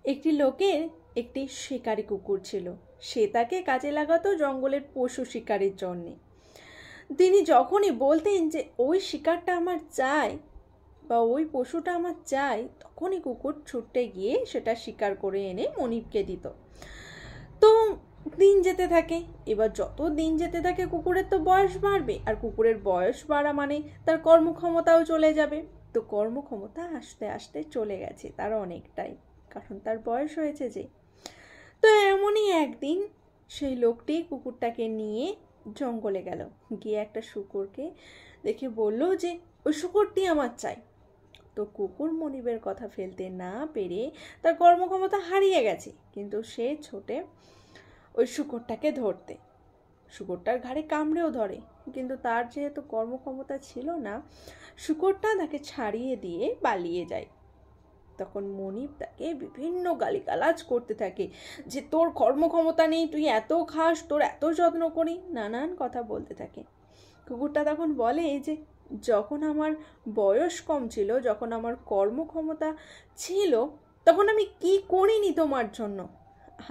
একটি লোকের একটি শিকারী কুকুর ছিল। সে তাকে কাজে লাগাতো জঙ্গলের পশু শিকারের জন্যে। তিনি যখনই বলতেন যে ওই শিকারটা আমার চাই বা ওই পশুটা আমার চাই, তখনই কুকুর ছুটে গিয়ে সেটা শিকার করে এনে মনিবকে দিত। তো দিন যেতে থাকে। এবার যত দিন যেতে থাকে কুকুরের তো বয়স বাড়বে, আর কুকুরের বয়স বাড়া মানে তার কর্মক্ষমতাও চলে যাবে। তো কর্মক্ষমতা আস্তে আস্তে চলে গেছে তার অনেকটাই, কারণ তার বয়স হয়েছে যে। তো এমনই একদিন সেই লোকটি কুকুরটাকে নিয়ে জঙ্গলে গেল। গিয়ে একটা শূকরকে দেখে বলল যে ওই শূকরটি আমার চাই। তো কুকুর মনিবের কথা ফেলতে না পেরে, তার কর্মক্ষমতা হারিয়ে গেছে, কিন্তু সে ছোটে ওই শূকরটাকে ধরতে। শূকরটার ঘাড়ে কামড়েও ধরে, কিন্তু তার যেহেতু কর্মক্ষমতা ছিল না, শূকরটা তাকে ছাড়িয়ে দিয়ে পালিয়ে যায়। তখন মনিব তাকে বিভিন্ন গালিগালাজ করতে থাকে যে তোর কর্মক্ষমতা নেই, তুই এত খাস, তোর এত যত্ন করি, নানান কথা বলতে থাকে। কুকুরটা তখন বলে যে যখন আমার বয়স কম ছিল, যখন আমার কর্মক্ষমতা ছিল, তখন আমি কি করিনি তোমার জন্য,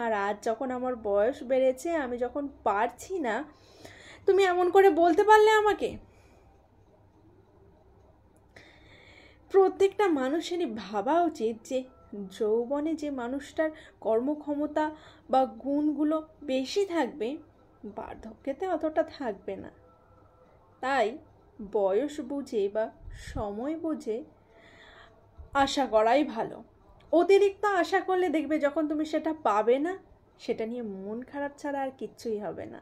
আর আজ যখন আমার বয়স বেড়েছে, আমি যখন পারছি না, তুমি এমন করে বলতে পারলে আমাকে। প্রত্যেকটা মানুষেরই ভাবা উচিত যে যৌবনে যে মানুষটার কর্মক্ষমতা বা গুণগুলো বেশি থাকবে, বার্ধক্যতে অতটা থাকবে না। তাই বয়স বুঝে বা সময় বুঝে আশা করাই ভালো। অতিরিক্ত আশা করলে দেখবে যখন তুমি সেটা পাবে না, সেটা নিয়ে মন খারাপ ছাড়া আর কিচ্ছুই হবে না।